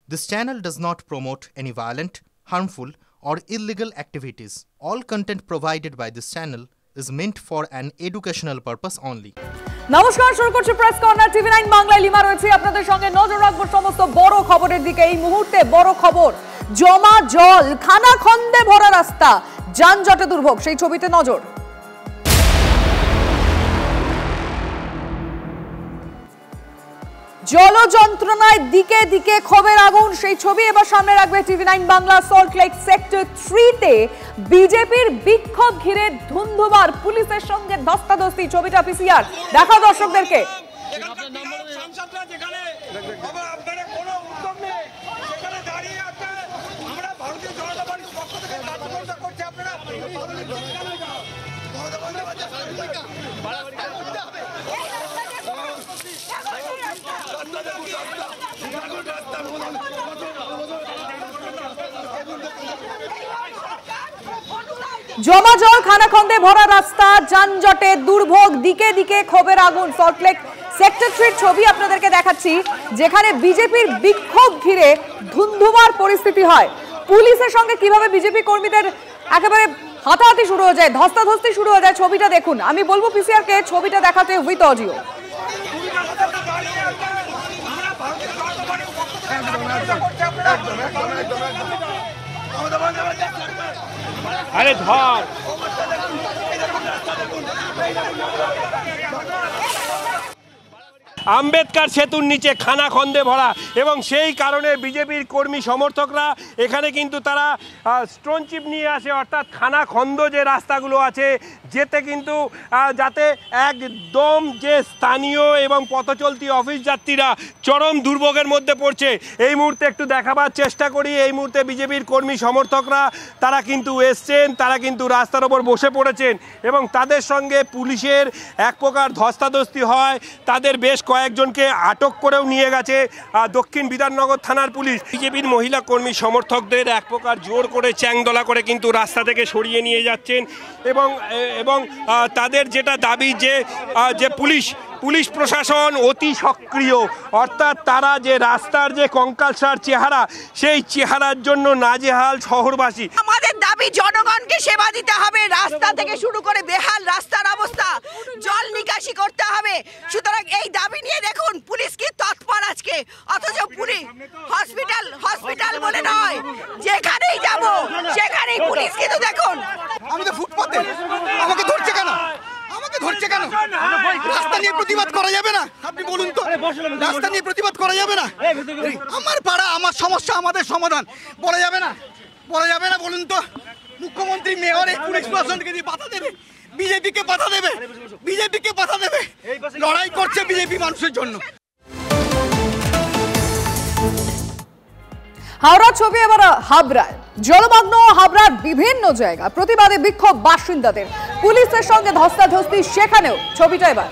This channel does not promote any violent, harmful, or illegal activities. All content provided by this channel is meant for an educational purpose only. নমস্কার, শুরু করছি press corner টিভি9 বাংলায়। Lima রয়েছে আপনাদের সঙ্গে। নজর রাখবো সমস্ত বড় খবরের দিকে। এই মুহূর্তে বড় খবর, জমা জল, খানাখন্দে ভরা রাস্তা, যানজটে দুর্ভোগ, সেই ছবিতে নজর। জল যন্ত্রণায় দিকে দিকে ক্ষোভের আগুন, সেই ছবি এবার সামনে রাখবে টিভি9 বাংলা। সল্টলেক সেক্টর 3-তে বিজেপির বিক্ষোভ ঘিরে ধুন্ধুমার, পুলিশের সঙ্গে ধস্তাধস্তি। ছবিটা পিসিআর দেখা দর্শকদেরকে। জমা জল, খানাখন্দে ভরা রাস্তা, যানজটে দুর্ভোগ, দিকে দিকে ক্ষোভের আগুন। সল্টলেক সেক্টর 3-র ছবি আপনাদেরকে দেখাচ্ছি, যেখানে বিজেপির বিক্ষোভ ঘিরে ধুন্ধুমার পরিস্থিতি হয়। পুলিশের সঙ্গে কিভাবে বিজেপি কর্মীদের একেবারে হাতাহাতি শুরু হয়ে যায়, ধস্তাধস্তি শুরু হয়ে যায়। ছবিটা দেখুন। আমি বলবো পিসিআরকে ছবিটা দেখাতে উইথ অডিও। আরে ধর আম্বেদকর সেতুর নিচে খানাখন্দে ভরা, এবং সেই কারণে বিজেপির কর্মী সমর্থকরা এখানে কিন্তু তারা স্টোন চিপ নিয়ে আসে, অর্থাৎ খানাখন্দ যে রাস্তাগুলো আছে যেতে কিন্তু যাতে একদম যে স্থানীয় এবং পথচলতি অফিস যাত্রীরা চরম দুর্ভোগের মধ্যে পড়ছে। এই মুহূর্তে একটু দেখাবার চেষ্টা করি। এই মুহূর্তে বিজেপির কর্মী সমর্থকরা তারা কিন্তু এসছেন, তারা কিন্তু রাস্তার ওপর বসে পড়েছেন, এবং তাদের সঙ্গে পুলিশের এক প্রকার ধস্তাধস্তি হয়। তাদের বেশ কয়েকজনকে আটক করেও নিয়ে গেছে দক্ষিণ বিধাননগর থানার পুলিশ। বিজেপির মহিলা কর্মী সমর্থকদের এক প্রকার জোর করে চ্যাংদোলা করে কিন্তু রাস্তা থেকে সরিয়ে নিয়ে যাচ্ছেন, এবং তাদের যেটা দাবি যে পুলিশ প্রশাসন অতি সক্রিয়, অর্থাৎ তারা যে রাস্তার যে কঙ্কালসার চেহারা, সেই চেহারার জন্য নাজেহাল শহরবাসী। আমাদের দাবি জনগণকে সেবা দিতে হবে। রাস্তা থেকে শুরু করে বেহাল রাস্তার অবস্থা, জল নিকাশি করতে হবে। সুতরাং এই দাবি নিয়ে দেখুন পুলিশ কি তৎপর আজকে, অথচ পুলিশ হসপিটাল বলে নয়, যেখানেই যাব সেখানেই পুলিশ কিন্তু দেখুন। আমি তো ফুটপাতে, আমাকে ধরছে কেন? রাস্তা নিয়ে প্রতিবাদ করা যাবে না? আপনি বলুন তো, রাস্তা নিয়ে প্রতিবাদ করা যাবে না? আমার পাড়া, আমার সমস্যা, আমাদের সমাধান বলা যাবে না? বলুন তো, মুখ্যমন্ত্রী, মেয়র এই পুলিশ প্রশাসনকে দিয়ে বাধা দেবে, বিজেপিকে বাধা দেবে। লড়াই করছে বিজেপি মানুষের জন্য। হাওড়া ছবি এবার হাবড়ায়। জলমগ্ন হাবড়ার বিভিন্ন জায়গা, প্রতিবাদে বিক্ষোভ বাসিন্দাদের, পুলিশের সঙ্গে ধস্তাধস্তি সেখানেও। ছবিটা এবার।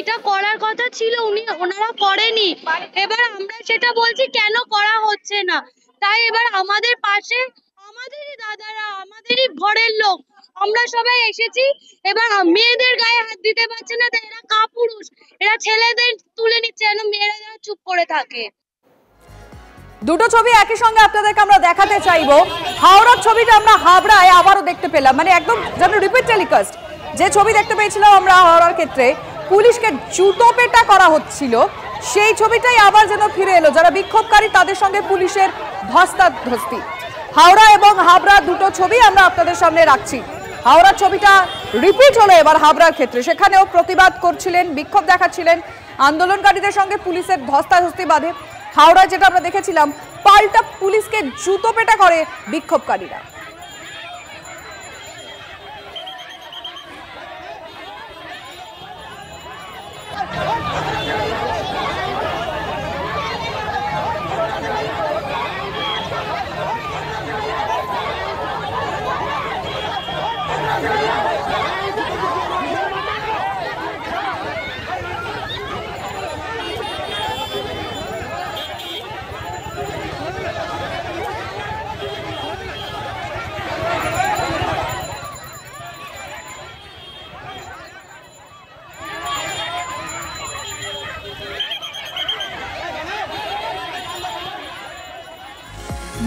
এটা করার কথা ছিল, ওনারা করেনি। এবার আমরা সেটা বলছি কেন করা হচ্ছে না। তাই এবার আমাদের পাশে আমাদেরই দাদারা, আমাদেরই ঘরের লোক, আমরা সবাই এসেছি। এবার মেয়েদের গায়ে হাত দিতে পারছে না, তাই এরা কাপুরুষ, এরা ছেলেদের তুলে নিচ্ছে, যেন মেয়েরা যেন চুপ করে থাকে। দুটো ছবি একই সঙ্গে আপনাদেরকে আমরা দেখাতে চাইবো। হাওড়ার ছবিটা আমরা হাবড়ায় আবারও দেখতে পেলাম, মানে একদম যেন রিপিট টেলিকাস্ট। যে ছবি দেখতে পেয়েছিলাম আমরা হাওড়ার ক্ষেত্রে, পুলিশকে জুতো পেটা করা হচ্ছিল, সেই ছবিটাই আবার যেন ফিরে এলো। যারা বিক্ষোভকারী তাদের সঙ্গে পুলিশের ধস্তাধস্তি। হাওড়া এবং হাবড়া দুটো ছবি আমরা আপনাদের সামনে রাখছি। হাওড়ার ছবিটা রিপিট হলো এবার হাবড়ার ক্ষেত্রে। সেখানেও প্রতিবাদ করছিলেন, বিক্ষোভ দেখাচ্ছিলেন, আন্দোলনকারীদের সঙ্গে পুলিশের ধস্তাধস্তি বাঁধে। হাওড়ায় যেটা আমরা দেখেছিলাম, পাল্টা পুলিশকে জুতো পেটা করে বিক্ষোভকারীরা।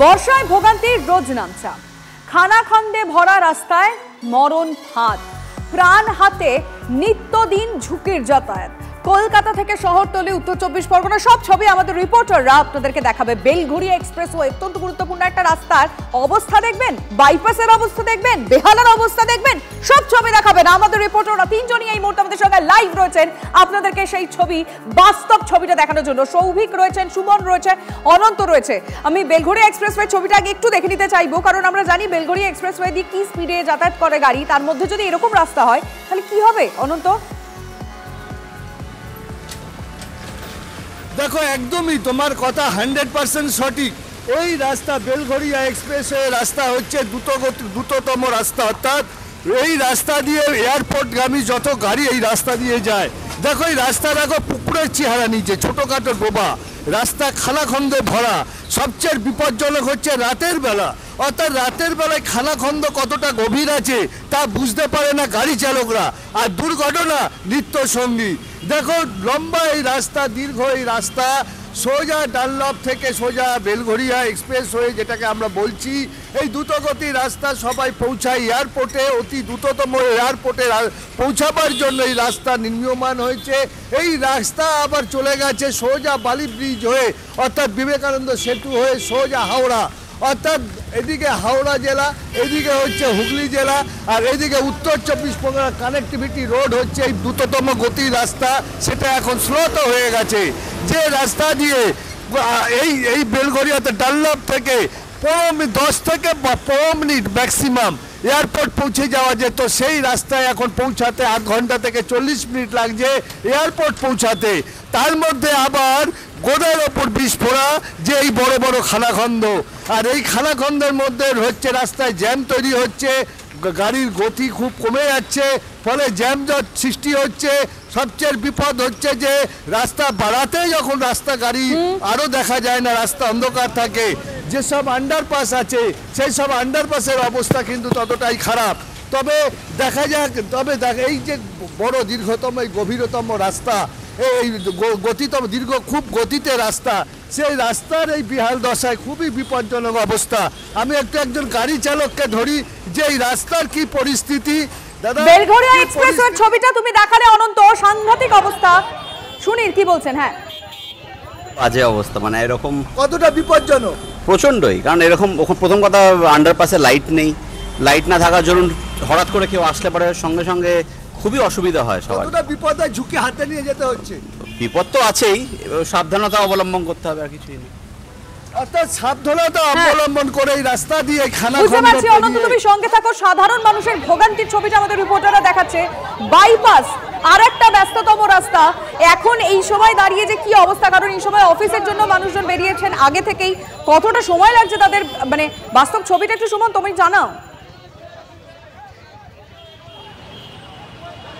বর্ষায় ভোগান্তির রোজ নামছা, খানাখন্দে ভরা রাস্তায় মরণ ফাঁদ, প্রাণ হাতে নিত্যদিন ঝুঁকির যাতায়াত। কলকাতা থেকে শহরতলি, উত্তর 24 পরগনা, সব ছবি আমাদের রিপোর্টাররা আপনাদেরকে দেখাবে। বেলঘড়িয়া এক্সপ্রেসওয়ে অত্যন্ত গুরুত্বপূর্ণ একটা রাস্তার অবস্থা দেখবেন, বাইপাসের অবস্থা দেখবেন, বেহালার অবস্থা দেখবেন, সব ছবি দেখাবেন আমাদের রিপোর্টাররা। তিনজনই এই মুহূর্তে আমাদের সঙ্গে লাইভ রয়েছেন আপনাদেরকে সেই ছবি, বাস্তব ছবিটা দেখানোর জন্য। সৌভিক রয়েছেন, সুমন রয়েছে, অনন্ত রয়েছে। আমি বেলঘড়িয়া এক্সপ্রেসওয়ে ছবিটা আগে একটু দেখে নিতে চাইবো, কারণ আমরা জানি বেলঘড়িয়া এক্সপ্রেসওয়ে দিয়ে কি স্পিডে যাতায়াত করে গাড়ি, তার মধ্যে যদি এরকম রাস্তা হয় তাহলে কি হবে অনন্ত? দেখো, একদমই তোমার কথা 100% সঠিক। এই রাস্তা বেলঘড়িয়া এক্সপ্রেসওয়ে রাস্তা হচ্ছে দ্রুততম রাস্তা, অর্থাৎ এই রাস্তা দিয়ে এয়ারপোর্টগামী যত গাড়ি এই রাস্তা দিয়ে যায়। দেখো এই রাস্তা, দেখো পুকুরের চেহারা নিচে, ছোটোখাটো ডোবা রাস্তা, খানাখন্দে ভরা। সবচেয়ে বিপজ্জনক হচ্ছে রাতের বেলা, অর্থাৎ রাতের বেলায় খানাখন্দ কতটা গভীর আছে তা বুঝতে পারে না গাড়ি চালকরা, আর দুর্ঘটনা নিত্য সঙ্গী। দেখো লম্বা এই রাস্তা, দীর্ঘ এই রাস্তা, সোজা ডানলপ থেকে সোজা বেলঘড়িয়া এক্সপ্রেসওয়ে যেটাকে আমরা বলছি, এই দ্রুতগতি রাস্তা সবাই পৌঁছায় এয়ারপোর্টে। অতি দ্রুততম এয়ারপোর্টে পৌঁছাবার জন্য এই রাস্তা নির্মীয়মান হয়েছে। এই রাস্তা আবার চলে গেছে সোজা বালি ব্রিজ হয়ে, অর্থাৎ বিবেকানন্দ সেতু হয়ে সোজা হাওড়া, অর্থাৎ এদিকে হাওড়া জেলা, এদিকে হচ্ছে হুগলি জেলা, আর এদিকে উত্তর 24 পরগনা কানেক্টিভিটি রোড হচ্ছে এই দ্রুততম গতির রাস্তা। সেটা এখন স্লোত হয়ে গেছে। যে রাস্তা দিয়ে এই বেলঘড়িয়াতে ডানলপ থেকে 10 থেকে 15 মিনিট ম্যাক্সিমাম এয়ারপোর্ট পৌঁছে যাওয়া যেত, সেই রাস্তায় এখন পৌঁছাতে 8 ঘন্টা থেকে 40 মিনিট লাগছে এয়ারপোর্ট পৌঁছাতে। তার মধ্যে আবার গোদার ওপর বিস্ফোরা, যে এই বড় বড় খানাখন্দ, আর এই খানাখন্দের মধ্যে হচ্ছে রাস্তায় জ্যাম তৈরি হচ্ছে, গাড়ির গতি খুব কমে যাচ্ছে, ফলে জ্যামজট সৃষ্টি হচ্ছে। সবচেয়ে বিপদ হচ্ছে যে রাস্তা বাড়াতে যখন রাস্তা গাড়ি আরও দেখা যায় না, রাস্তা অন্ধকার থাকে। যেসব আন্ডারপাস আছে সেই সব আন্ডারপাসের অবস্থা কিন্তু ততটাই খারাপ। তবে দেখা যাক, এই যে বড় দীর্ঘতম এই গভীরতম রাস্তা, এই গতিতম দীর্ঘ খুব গতিতে রাস্তা, সেই রাস্তার এই বিহাল দশায় খুবই বিপজ্জনক অবস্থা। আমি একজন গাড়ি চালককে ধরি যে এই রাস্তার কি পরিস্থিতি। দাদা, বেলঘড়িয়া এক্সপ্রেসওয়ের ছবিটা তুমি দেখালে অনন্ত, সাংঘাতিক অবস্থা। সুনীল কি বলছেন? হ্যাঁ, বাজে অবস্থা, মানে এরকম কতটা বিপজ্জনক? প্রচণ্ডই। কারণ এরকম প্রথম কথা, আন্ডারপাসে লাইট নেই, লাইট না থাকার জন্য হঠাৎ করে কেউ আসলে পরে সঙ্গে সঙ্গে খুবই অসুবিধা হয় সবার। কতটা বিপদ হয়, ঝুঁকি হাতে নিয়ে যেতে হচ্ছে। বিপদ তো আছেই, সাবধানতা অবলম্বন করতে হবে, আর কিছুই নেই। অর্থাৎ সাবধানতা অবলম্বন করে এই রাস্তা দিয়ে বুঝতে পারছি অনন্ত, তুমি সঙ্গে থাকো। সাধারণ মানুষের ভোগান্তির ছবিটা আমাদের রিপোর্টাররা দেখাচ্ছে। বাইপাস আর একটা ব্যস্ততম রাস্তা, এখন এই সময় দাঁড়িয়ে যে কি অবস্থা, কারণ এই সময় অফিসের জন্য মানুষজন বেরিয়েছেন আগে থেকেই, কতটা সময় লাগছে তাদের, মানে বাস্তব ছবিটা একটু সুমন তুমি জানাও।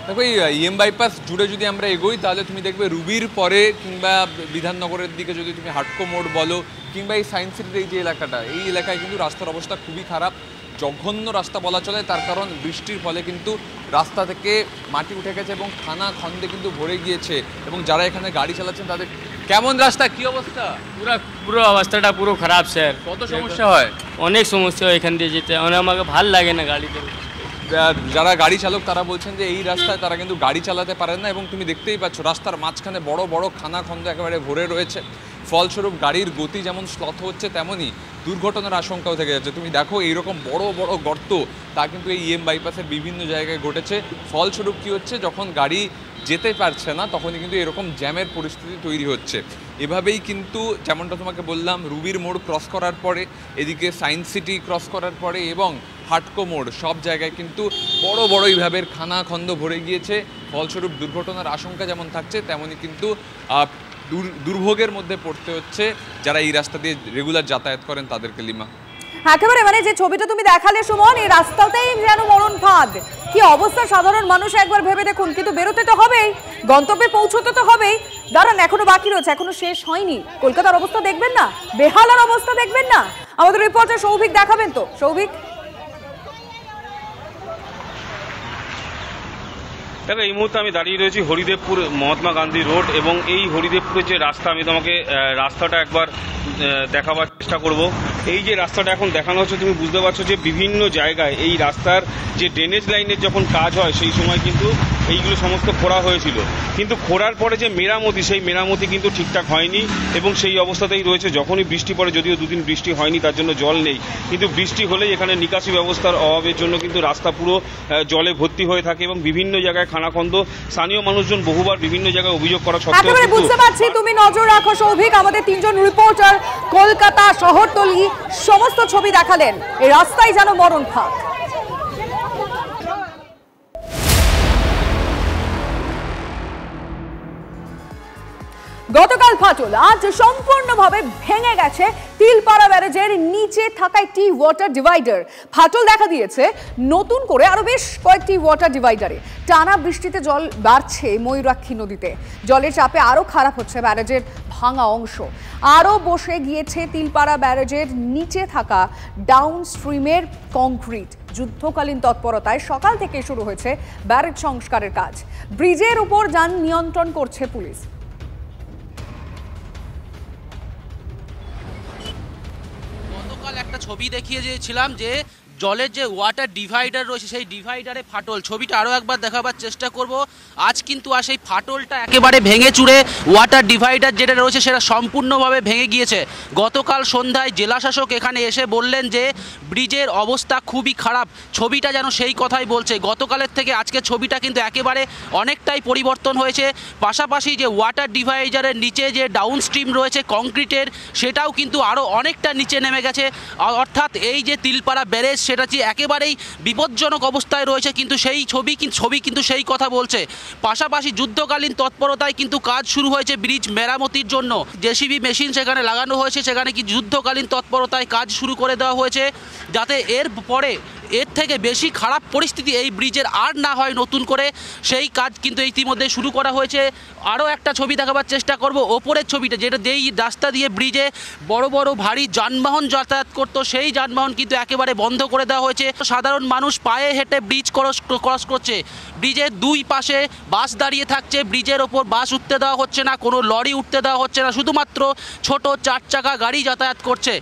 দেখো, এই ইএম বাইপাস জুড়ে যদি আমরা এগোই তাহলে তুমি দেখবে রুবির পরে কিংবা বিধাননগরের দিকে যদি তুমি হাটকো মোড় বলো, কিংবা এই সায়েন্স সিটির এই যে এলাকাটা, এই এলাকায় কিন্তু রাস্তার অবস্থা খুবই খারাপ, জঘন্য রাস্তা বলা চলে। তার কারণ বৃষ্টির ফলে কিন্তু রাস্তা থেকে মাটি উঠে গেছে এবং খানাখন্দে কিন্তু ভরে গিয়েছে। এবং যারা এখানে গাড়ি চালাচ্ছেন তাদের কেমন রাস্তা, কি অবস্থা? পুরো অবস্থাটা পুরো খারাপ স্যার। কত সমস্যা হয়? অনেক সমস্যা হয় এখান দিয়ে যেতে, আমাকে ভাল লাগে না গাড়িতে। যারা গাড়ি চালক তারা বলছেন যে এই রাস্তায় তারা কিন্তু গাড়ি চালাতে পারেন না, এবং তুমি দেখতেই পাচ্ছ রাস্তার মাঝখানে বড় বড় খানাখন্দ একেবারে ভরে রয়েছে। ফলস্বরূপ গাড়ির গতি যেমন শ্লথ হচ্ছে, তেমনই দুর্ঘটনার আশঙ্কাও থেকে যাচ্ছে। তুমি দেখো এইরকম বড় বড় গর্ত, তা কিন্তু এই ইএম বাইপাসের বিভিন্ন জায়গায় ঘটেছে। ফলস্বরূপ কী হচ্ছে, যখন গাড়ি যেতে পারছে না তখনই কিন্তু এরকম জ্যামের পরিস্থিতি তৈরি হচ্ছে। এভাবেই কিন্তু যেমনটা তোমাকে বললাম, রুবির মোড় ক্রস করার পরে, এদিকে সায়েন্স সিটি ক্রস করার পরে এবং হাটকো মোড়, সব জায়গায় কিন্তু বড় বড় এইভাবে খানাখন্দ ভরে গিয়েছে। ফলস্বরূপ দুর্ঘটনার আশঙ্কা যেমন থাকছে, তেমনই কিন্তু দুর্ভোগের মধ্যে পড়তে হচ্ছে যারা এই রাস্তা দিয়ে রেগুলার যাতায়াত করেন তাদেরকে। লিমা, একেবারে মানে যে ছবিটা তুমি দেখালে সুমন, এই রাস্তাতেই যেন মরণ ফাঁদ, কি অবস্থা সাধারণ মানুষ একবার ভেবে দেখুন। কিন্তু বেরোতে তো হবেই, গন্তব্যে পৌঁছতে তো হবেই। দাঁড়ান, এখনো বাকি রয়েছে, এখনো শেষ হয়নি। কলকাতার অবস্থা দেখবেন না, বেহালার অবস্থা দেখবেন না? আমাদের রিপোর্টার সৌভিক দেখাবেন তো। সৌভিক, দেখো, এই মুহূর্তে আমি দাঁড়িয়ে রয়েছি হরিদেবপুর মহাত্মা গান্ধী রোড, এবং এই হরিদেবপুরের যে রাস্তা, আমি তোমাকে রাস্তাটা একবার দেখাবার চেষ্টা করব। এই যে রাস্তাটা এখন দেখানো হচ্ছে, তুমি বুঝতে পারছো যে বিভিন্ন জায়গায় এই রাস্তার যে ড্রেনেজ লাইনের যখন কাজ হয় সেই সময় কিন্তু এইগুলো সমস্ত খোঁড়া হয়েছিল, কিন্তু খোঁড়ার পরে যে মেরামতি, সেই মেরামতি কিন্তু ঠিকঠাক হয়নি এবং সেই অবস্থাতেই রয়েছে। যখনই বৃষ্টি পড়ে, যদিও দুদিন বৃষ্টি হয়নি তার জন্য জল নেই, কিন্তু বৃষ্টি হলেই এখানে নিকাশি ব্যবস্থার অভাবের জন্য কিন্তু রাস্তা পুরো জলে ভর্তি হয়ে থাকে এবং বিভিন্ন জায়গায় খানাখন্দ। স্থানীয় মানুষজন বহুবার বিভিন্ন জায়গায় অভিযোগ করা সত্ত্বেও একেবারে বুঝতে পারছি তুমি নজর রাখো সৌভিক। আমাদের 3 জন রিপোর্টার কলকাতা শহরতলি সমস্ত ছবি দেখালেন, এই রাস্তায় যেন মরণ ফাঁক। গতকাল ফাটল, আজ সম্পূর্ণভাবে ভেঙে গেছে তিলপাড়া ব্যারেজের নিচে থাকা একটি ওয়াটার ডিভাইডার। ফাটল দেখা দিয়েছে নতুন করে আরো বেশ কয়েকটি ওয়াটার ডিভাইডারে। টানা বৃষ্টিতে জল বাড়ছে ময়ূরাক্ষী নদীতে, জলের চাপে আরো খারাপ হচ্ছে ব্যারেজের ভাঙা অংশ। আরো বসে গিয়েছে তিলপাড়া ব্যারেজের নিচে থাকা ডাউন স্ট্রিমের কংক্রিট। যুদ্ধকালীন তৎপরতায় সকাল থেকে শুরু হয়েছে ব্যারেজ সংস্কারের কাজ। ব্রিজের উপর যান নিয়ন্ত্রণ করছে পুলিশ। একটা ছবি দেখিয়েছিলাম যে জলের যে ওয়াটার ডিভাইডার রয়েছে সেই ডিভাইডারে ফাটল, ছবিটা আরও একবার দেখাবার চেষ্টা করব। আজ কিন্তু আর সেই ফাটলটা একেবারে ভেঙে চুরে ওয়াটার ডিভাইডার যেটা রয়েছে সেটা সম্পূর্ণভাবে ভেঙে গিয়েছে। গতকাল সন্ধ্যায় জেলাশাসক এখানে এসে বললেন যে ব্রিজের অবস্থা খুবই খারাপ, ছবিটা যেন সেই কথাই বলছে। গতকালের থেকে আজকে ছবিটা কিন্তু একেবারে অনেকটাই পরিবর্তন হয়েছে। পাশাপাশি যে ওয়াটার ডিভাইডারের নিচে যে ডাউন স্ট্রিম রয়েছে কংক্রিটের, সেটাও কিন্তু আরও অনেকটা নিচে নেমে গেছে। অর্থাৎ এই যে তিলপাড়া ব্যারেজ সেটা যে একেবারেই বিপজ্জনক অবস্থায় রয়েছে, কিন্তু সেই ছবি কিন্তু সেই কথা বলছে। পাশাপাশি যুদ্ধকালীন তৎপরতায় কিন্তু কাজ শুরু হয়েছে ব্রিজ মেরামতির জন্য। জেসিবি মেশিন সেখানে লাগানো হয়েছে, সেখানে কি যুদ্ধকালীন তৎপরতায় কাজ শুরু করে দেওয়া হয়েছে যাতে এর থেকে বেশি খারাপ পরিস্থিতি এই ব্রিজের আর না হয় নতুন করে, সেই কাজ কিন্তু ইতিমধ্যে শুরু করা হয়েছে। আরও একটা ছবি দেখাবার চেষ্টা করব, ওপরের ছবিটা যেই রাস্তা দিয়ে ব্রিজে বড় বড় ভারী যানবাহন যাতায়াত করতো সেই যানবাহন কিন্তু একেবারে বন্ধ করে দেওয়া হয়েছে। সাধারণ মানুষ পায়ে হেঁটে ব্রিজ ক্রস করছে। ব্রিজের দুই পাশে বাস দাঁড়িয়ে থাকছে, ব্রিজের ওপর বাস উঠতে দেওয়া হচ্ছে না, কোনো লরি উঠতে দেওয়া হচ্ছে না, শুধুমাত্র ছোট 4 চাকা গাড়ি যাতায়াত করছে।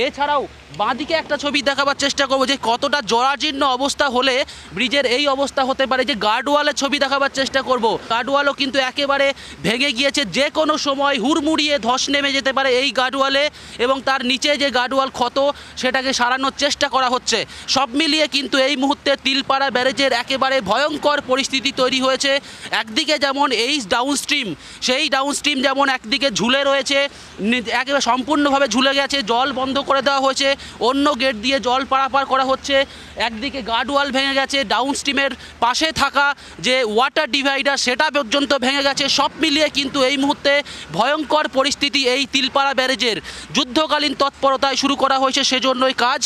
এছাড়াও বাঁদিকে একটা ছবি দেখাবার চেষ্টা করবো যে কতটা জরাজীর্ণ অবস্থা হলে ব্রিজের এই অবস্থা হতে পারে। যে গার্ডওয়ালের ছবি দেখাবার চেষ্টা করব, গার্ডওয়ালও কিন্তু একেবারে ভেঙে গিয়েছে, যে কোনো সময় হুড়মুড়িয়ে ধস নেমে যেতে পারে এই গার্ডওয়ালে, এবং তার নিচে যে গার্ডওয়াল ক্ষত সেটাকে সারানোর চেষ্টা করা হচ্ছে। সব মিলিয়ে কিন্তু এই মুহূর্তে তিলপাড়া ব্যারেজের একেবারে ভয়ঙ্কর পরিস্থিতি তৈরি হয়েছে। একদিকে যেমন এই ডাউনস্ট্রিম, সেই ডাউনস্ট্রিম যেমন একদিকে ঝুলে রয়েছে, একেবারে সম্পূর্ণভাবে ঝুলে গেছে, জল বন্ধ করে দেওয়া হয়েছে, অন্য গেট দিয়ে জল পারাপার করা হচ্ছে। একদিকে গার্ডওয়াল ভেঙে গেছে, ডাউনস্ট্রিমের পাশে থাকা যে ওয়াটার ডিভাইডার সেটা পর্যন্ত ভেঙে গেছে। সব মিলিয়ে কিন্তু এই মুহূর্তে ভয়ঙ্কর পরিস্থিতি এই তিলপাড়া ব্যারেজের। যুদ্ধকালীন তৎপরতায় শুরু করা হয়েছে সেজন্যই কাজ।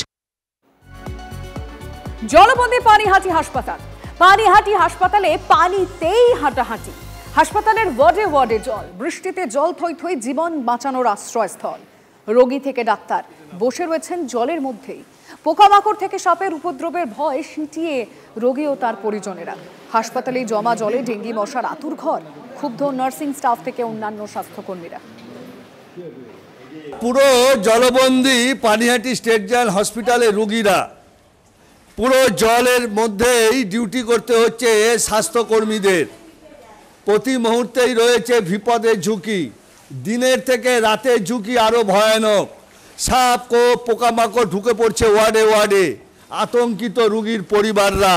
জলবন্দী পানিহাটি হাসপাতাল, পানিহাটি হাসপাতালে পানিতেই হাঁটাহাঁটি। হাসপাতালের ওয়ার্ডে ওয়ার্ডে জল, বৃষ্টিতে জল থই থই, জীবন বাঁচানোর আশ্রয়স্থল। রোগী থেকে ডাক্তার বসে রয়েছেন জলের মধ্যেই। পোকামাকড় থেকে সাপের উপদ্রবের ভয় সিটিয়ে রোগী ও তার পরিজনেরা। হাসপাতালে জমা জলে ডেঙ্গি মশার আতুর ঘর। ক্ষুব্ধ নার্সিং স্টাফ থেকে অন্যান্য স্বাস্থ্যকর্মীরা। পুরো জলবন্দী পানিহাটি স্টেট জেনারেল হসপিটালে রোগীরা, পুরো জলের মধ্যেই ডিউটি করতে হচ্ছে স্বাস্থ্যকর্মীদের। প্রতি মুহূর্তেই রয়েছে বিপদের ঝুঁকি, দিনের থেকে রাতের ঝুঁকি আরও ভয়ানক। সাপ কোপ পোকামাকড় ঢুকে পড়ছে ওয়ার্ডে ওয়ার্ডে। আতঙ্কিত রোগীর পরিবাররা,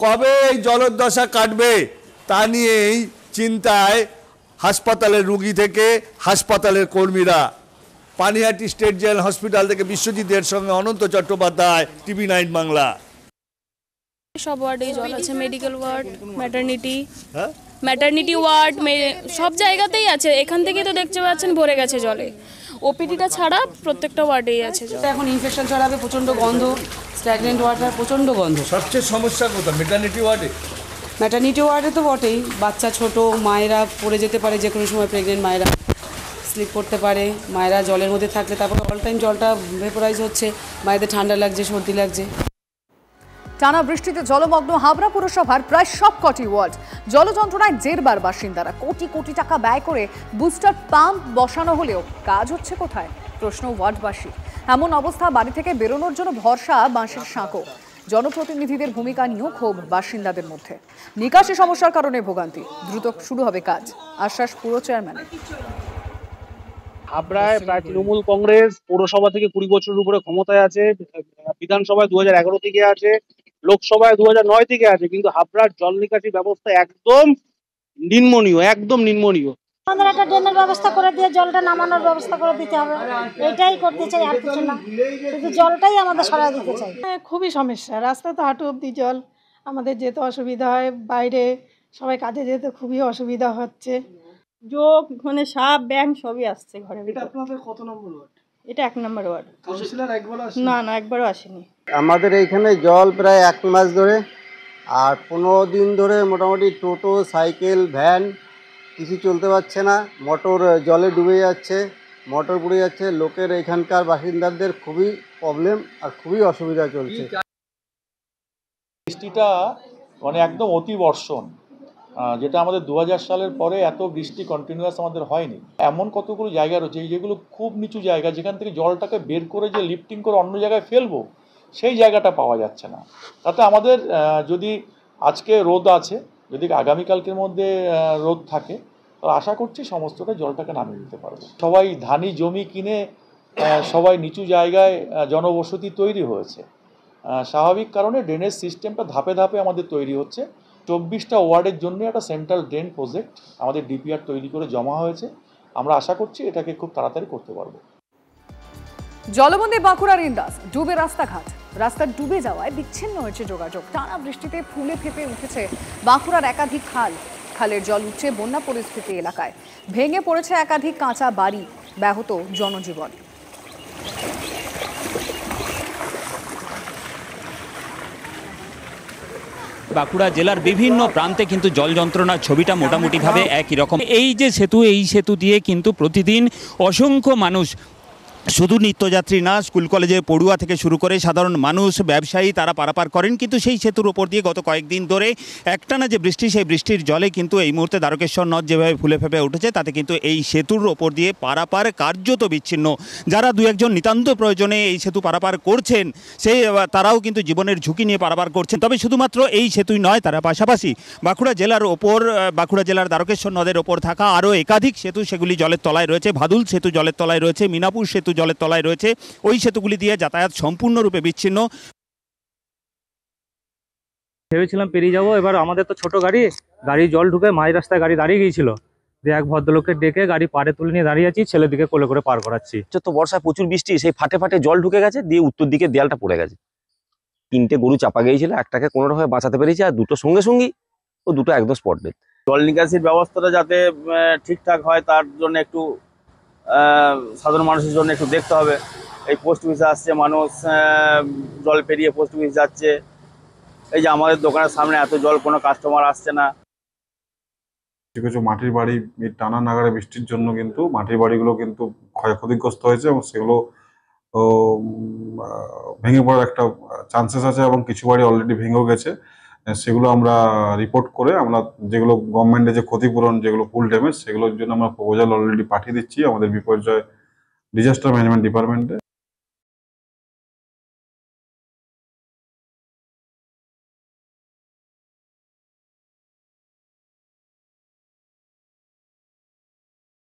কবে এই জলোচ্ছ্বাস কাটবে তা নিয়েই চিন্তায় হাসপাতালের রোগী থেকে হাসপাতালের কর্মীরা। পানিহাটি স্টেট জেনারেল হসপিটাল থেকে বিশ্বজিতের সঙ্গে অনন্ত চট্টোপাধ্যায়, TV9 বাংলা। সব ওয়ার্ডেই জল আছে, মেডিকেল ওয়ার্ড, ম্যাটারনিটি ওয়ার্ড, সব জায়গাতেই আছে। এখান থেকে তো দেখতে পাচ্ছেন ভরে গেছে জলে। ওপিডিটা ছাড়া প্রত্যেকটা ওয়ার্ডেই আছে জল। এখন ইনফেকশন ছড়াবে, প্রচণ্ড গন্ধ, স্ট্যাগনেন্ট ওয়াটার, প্রচণ্ড গন্ধ। সবচেয়ে সমস্যা কোথায়? ম্যাটারনিটি ওয়ার্ডে। ম্যাটারনিটি ওয়ার্ডে তো বটেই, বাচ্চা ছোট মায়েরা পড়ে যেতে পারে, যে কোনো সময় প্রেগনেন্ট মায়েরা স্লিপ করতে পারে। মায়েরা জলের মধ্যে থাকলে তারপরে অল টাইম জলটা ভেপোরাইজ হচ্ছে, মায়েদের ঠান্ডা লাগছে, সর্দি লাগছে। টানা বৃষ্টিতে জলমগ্ন হাবড়া পুরসভার প্রায় সবকটি ওয়ার্ড। জল যন্ত্রণায় জেরবার বাসিন্দারা। কোটি কোটি টাকা ব্যয় করে বুস্টার পাম্প বসানো হলেও কাজ হচ্ছে কোথায়? প্রশ্ন ওয়ার্ডবাসী। এমন অবস্থা, বাড়ি থেকে বেরোনোর জন্য ভরসা বাঁশের সাঁকো। জনপ্রতিনিধিদের ভূমিকা নিয়েও ক্ষোভ বাসিন্দাদের মধ্যে। নিকাশি সমস্যার কারণে ভোগান্তি, দ্রুত শুরু হবে কাজ, আশ্বাস পুর চেয়ারম্যানের। হাবড়ায় প্রায় তৃণমূল কংগ্রেস পৌরসভা থেকে 20 বছরের উপরে ক্ষমতায় আছে, বিধানসভায় 2011 থেকে আছে, লোকসভায় 2009 থেকে আছে, কিন্তু হাবড়ার জল নিকাশি ব্যবস্থা একদম নিম্ননীয়, একদম নিম্ননীয়। আমাদের একটা ড্রেনের ব্যবস্থা করে দিয়ে জলটা নামানোর ব্যবস্থা করে দিতে হবে, এটাই করতে চাই, আর কিছু না, শুধু জলটাই আমাদের সরাই দিতে চাই। খুবই সমস্যা, রাস্তা তো হাঁটু অব্দি জল, আমাদের যেতে অসুবিধা হয়, বাইরে সবাই কাজে যেতে খুবই অসুবিধা হচ্ছে। যোগ মানে সাপ ব্যাং সবই আসছে ঘরে। এটা আপনাদের কত নম্বর ওয়ার্ড? এটা 1 নম্বর ওয়ার্ড। কাউন্সিলর একবারও আসেনি? না না, একবারও আসেনি। আমাদের এইখানে জল প্রায় 1 মাস ধরে, আর 15 দিন ধরে মোটামুটি টোটো, সাইকেল, ভ্যান কিছু চলতে পারছে না। মোটর জলে ডুবে যাচ্ছে, মোটর পুড়ে যাচ্ছে। লোকের এখানকার বাসিন্দাদের খুবই প্রবলেম আর খুবই অসুবিধা চলছে। বৃষ্টিটা মানে একদম অতি বর্ষণ, যেটা আমাদের 2000 সালের পরে এত বৃষ্টি কন্টিনিউয়াস আমাদের হয়নি। এমন কতগুলো জায়গা রয়েছে যেগুলো খুব নিচু জায়গা, যেখান থেকে জলটাকে বের করে যে লিফটিং করে অন্য জায়গায় ফেলবো, সেই জায়গাটা পাওয়া যাচ্ছে না। তাতে আমাদের যদি আজকে রোদ আছে, যদি আগামীকালকের মধ্যে রোদ থাকে, তাহলে আশা করছি সমস্তটা জলটাকে নামিয়ে দিতে পারবো। সবাই ধানি জমি কিনে সবাই নিচু জায়গায় জনবসতি তৈরি হয়েছে। স্বাভাবিক কারণে ড্রেনেজ সিস্টেমটা ধাপে ধাপে আমাদের তৈরি হচ্ছে। 24টা ওয়ার্ডের জন্য একটা সেন্ট্রাল ড্রেন প্রজেক্ট আমাদের ডিপিআর তৈরি করে জমা হয়েছে। আমরা আশা করছি এটাকে খুব তাড়াতাড়ি করতে পারবো। জলবন্দী বাঁকুড়ার ইন্দাস, ডুবে রাস্তাঘাট, রাস্তা ডুবে যাওয়ায় বিচ্ছিন্ন হয়েছে যোগাযোগ। টানা বৃষ্টিতে ফুলে ফেঁপে উঠেছে বাঁকুড়ার একাধিক খাল, খালের জল উঠছে বন্যা পরিস্থিতি এলাকায়, ভেঙে পড়েছে একাধিক কাঁচা বাড়ি, ব্যাহত জনজীবন। বাঁকুড়া জেলার বিভিন্ন প্রান্তে কিন্তু জল যন্ত্রণার ছবিটা মোটামুটিভাবে একই রকম। এই যে সেতু, এই সেতু দিয়ে কিন্তু প্রতিদিন অসংখ্য মানুষ, শুধু নিত্যযাত্রী না, স্কুল কলেজে পড়ুয়া থেকে শুরু করে সাধারণ মানুষ, ব্যবসায়ী, তারা পারাপার করেন। কিন্তু সেই সেতুর ওপর দিয়ে গত কয়েকদিন ধরে একটানা যে বৃষ্টি, সেই বৃষ্টির জলে কিন্তু এই মুহূর্তে দ্বারকেশ্বর নদ যেভাবে ফুলে ফেপে উঠেছে, তাতে কিন্তু এই সেতুর ওপর দিয়ে পারাপার কার্যত বিচ্ছিন্ন। যারা দু একজন নিতান্ত প্রয়োজনে এই সেতু পারাপার করছেন, সেই তারাও কিন্তু জীবনের ঝুঁকি নিয়ে পারাপার করছেন। তবে শুধুমাত্র এই সেতুই নয়, তারা পাশাপাশি বাঁকুড়া জেলার ওপর, বাঁকুড়া জেলার দ্বারকেশ্বর নদের ওপর থাকা আরও একাধিক সেতু, সেগুলি জলের তলায় রয়েছে। ভাদুল সেতু জলের তলায় রয়েছে, মিনাপুর সেতু জলের তলায় রয়েছে। ওই সেতুগুলি দিয়ে যাতায়াত সম্পূর্ণরূপে বিচ্ছিন্ন। ভেবেছিলাম পেরিয়ে যাবো, এবার আমাদের তো ছোট গাড়ি জল ঢুকে মাঝ রাস্তায় গাড়ি দাঁড়িয়ে গিয়েছিল, দিয়ে এক ভদ্রলোককে ডেকে গাড়ি পাড়ে তুলে নিয়ে দাঁড়িয়ে আছি, ছেলেদিকে কোলে করে পার করাচ্ছি। তো বর্ষায় প্রচুর বৃষ্টি, সেই ফাটে ফাটে জল ঢুকে গেছে, দিয়ে উত্তর দিকে দেয়ালটা পড়ে গেছে। 3টে গরু চাপা গিয়েছিল, একটাকে কোনোরকম বাঁচাতে পেরেছি, আর দুটো সঙ্গে সঙ্গেই, ও দুটো একদম স্পট ডেথ। জল নিকাশির ব্যবস্থাটা যাতে ঠিকঠাক হয়, তার জন্য একটু সাধারণ মানুষের জন্য একটু দেখতে হবে। এই পোস্ট অফিসে আসছে মানুষ, জল পেরিয়ে পোস্ট অফিস যাচ্ছে। এই যে আমাদের দোকানের সামনে এত জল, কোনো কাস্টমার আসছে না। কিছু কিছু মাটির বাড়ি এই টানা নাগারে বৃষ্টির জন্য কিন্তু মাটির বাড়িগুলো কিন্তু ক্ষয়ক্ষতিগ্রস্ত হয়েছে, এবং সেগুলো ভেঙে পড়ার একটা চান্সেস আছে, এবং কিছু বাড়ি অলরেডি ভেঙেও গেছে। সেগুলো আমরা রিপোর্ট করে আমরা যেগুলো গভর্নমেন্টের যে ক্ষতিপূরণ, যেগুলো ফুল ড্যামেজ, সেগুলোর জন্য আমরা প্রপোজাল অলরেডি পাঠিয়ে দিচ্ছি আমাদের বিপর্যয় ডিজাস্টার ম্যানেজমেন্ট ডিপার্টমেন্টে।